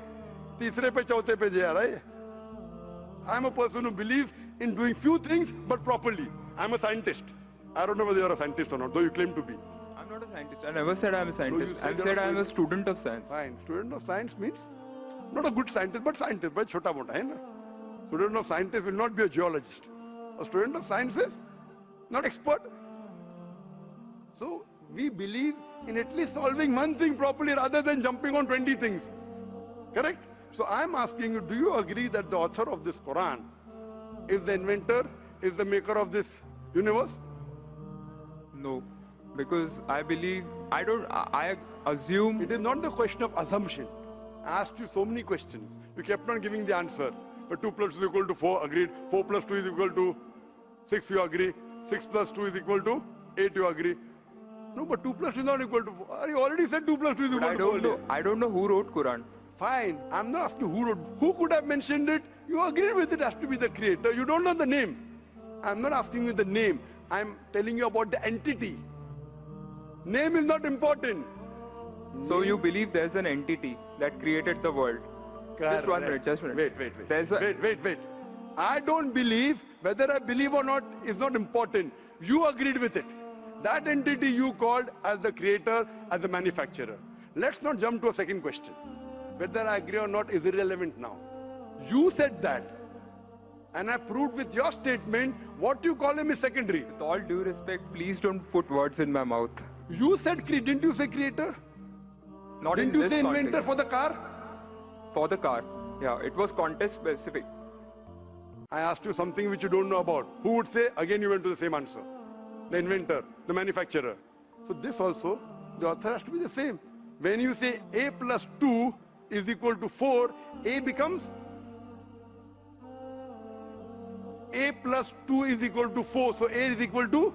तीसरे पे चौथे पे जा रहा है. I am a person who believes in doing few things but properly. I am a scientist. I don't know whether you are a scientist or not, though you claim to be. I'm not a scientist. I never said I'm a scientist. I said I'm a student of science. Fine. Student of science means not a good scientist, but scientist. But chota mota hai na. Student of scientist will not be a geologist. A student of science is not expert. So we believe in at least solving one thing properly rather than jumping on 20 things. Correct? So I'm asking you, do you agree that the author of this Quran is the inventor, is the maker of this Universe? No, because I believe, I assume. It is not the question of assumption. I asked you so many questions. You kept on giving the answer. But 2 plus 2 is equal to 4, agreed. 4 plus 2 is equal to 6, you agree. 6 plus 2 is equal to 8, you agree. No, but 2 plus 2 is not equal to 4. You already said 2 plus 2 is But equal to 4. I don't know who wrote Quran. Fine. I'm not asking who wrote. Who could have mentioned it? You agreed with it has to be the creator. You don't know the name. I'm not asking you the name. I'm telling you about the entity. Name is not important. So you believe there's an entity that created the world? Just 1 minute, just a minute. Wait. I don't believe. Whether I believe or not is not important. You agreed with it. That entity you called as the creator, as the manufacturer. Let's not jump to a second question. Whether I agree or not is irrelevant now. You said that. And I proved with your statement what you call him is secondary. With all due respect, please don't put words in my mouth. You said, didn't you say creator? Not Didn't in you this say inventor context. for the car? For the car. Yeah, it was context specific. I asked you something which you don't know about. Who would say? Again, you went to the same answer. The inventor, the manufacturer. So this also, the author has to be the same. When you say A plus 2 is equal to 4, A becomes A plus 2 is equal to 4. So A is equal to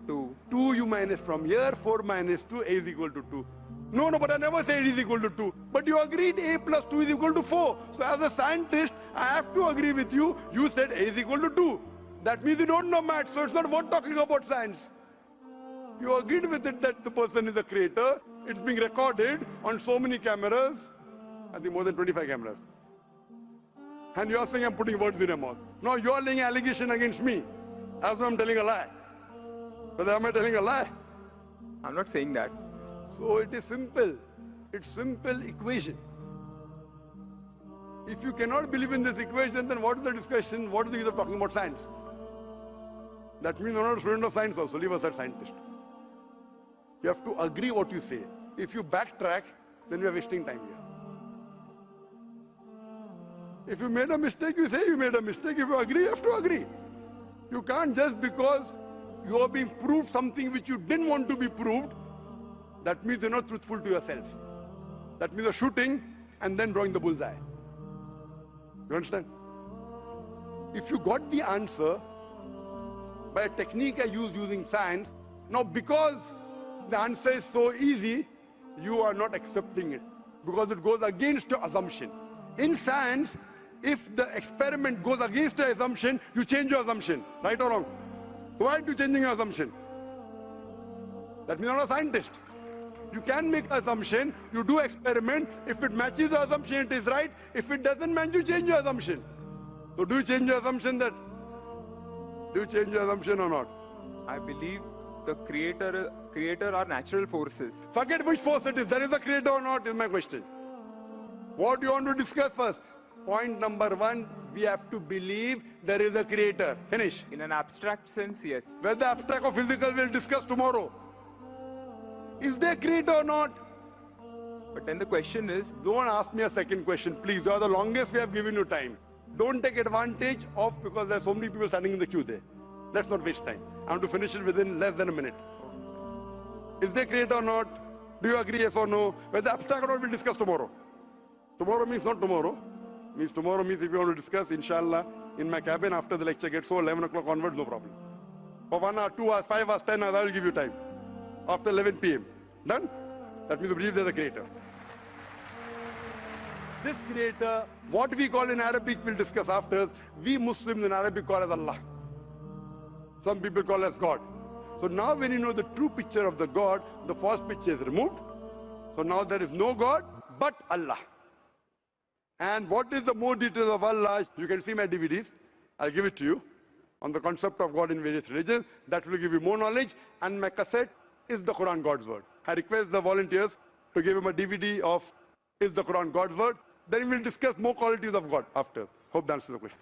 2. 2 you minus from here, 4 minus 2, A is equal to 2. No, but I never said it is equal to 2. But you agreed A plus 2 is equal to 4. So as a scientist, I have to agree with you. You said A is equal to 2. That means you don't know maths, so it's not worth talking about science. You agreed with it that the person is a creator. It's being recorded on so many cameras. I think more than 25 cameras. And you are saying I'm putting words in your mouth. No, you are laying an allegation against me. As though I'm telling a lie. Whether am I telling a lie? I'm not saying that. So it is simple. It's simple equation. If you cannot believe in this equation, then what is the discussion? What is the use of talking about science? That means you're not a student of science also. Leave aside scientist. You have to agree what you say. If you backtrack, then you are wasting time here. If you made a mistake, you say you made a mistake. If you agree, you have to agree. You can't just because you are being proved something which you didn't want to be proved, that means you're not truthful to yourself. That means you're shooting and then drawing the bullseye. You understand? If you got the answer by a technique I used using science, now because the answer is so easy, you are not accepting it because it goes against your assumption. In science, if the experiment goes against your assumption, you change your assumption, right or wrong? Why are you changing your assumption? That means you're not a scientist. You can make an assumption, you do experiment, if it matches the assumption, it is right. If it doesn't match, you change your assumption. So do you change your assumption that? Do you change your assumption or not? I believe the creator are natural forces. Forget which force it is. There is a creator or not is my question. What do you want to discuss first? Point number 1, we have to believe there is a creator. Finish. In an abstract sense, yes. Whether abstract or physical, we'll discuss tomorrow. Is there a creator or not? But then the question is, Don't ask me a second question, please. You are the longest we have given you time. Don't take advantage of because there are so many people standing in the queue there. Let's not waste time. I want to finish it within less than a minute. Is there a creator or not? Do you agree, yes or no? Whether abstract or not, we'll discuss tomorrow. Tomorrow means not tomorrow. Means tomorrow means if you want to discuss, inshallah, in my cabin after the lecture gets so 11 o'clock onwards, no problem. For 1 hour, 2 hours, 5 hours, 10 hours, I will give you time. After 11 p.m. Done? That means you believe there's a creator. This creator, what we call in Arabic, we'll discuss after, we Muslims in Arabic call as Allah. Some people call as God. So now when you know the true picture of the God, the false picture is removed. So now there is no God but Allah. And what is the more details of Allah? You can see my DVDs. I'll give it to you on the concept of God in various religions. That will give you more knowledge. And my cassette is the Quran God's Word. I request the volunteers to give him a DVD of Is the Quran God's Word? Then we'll discuss more qualities of God after. Hope that answers the question.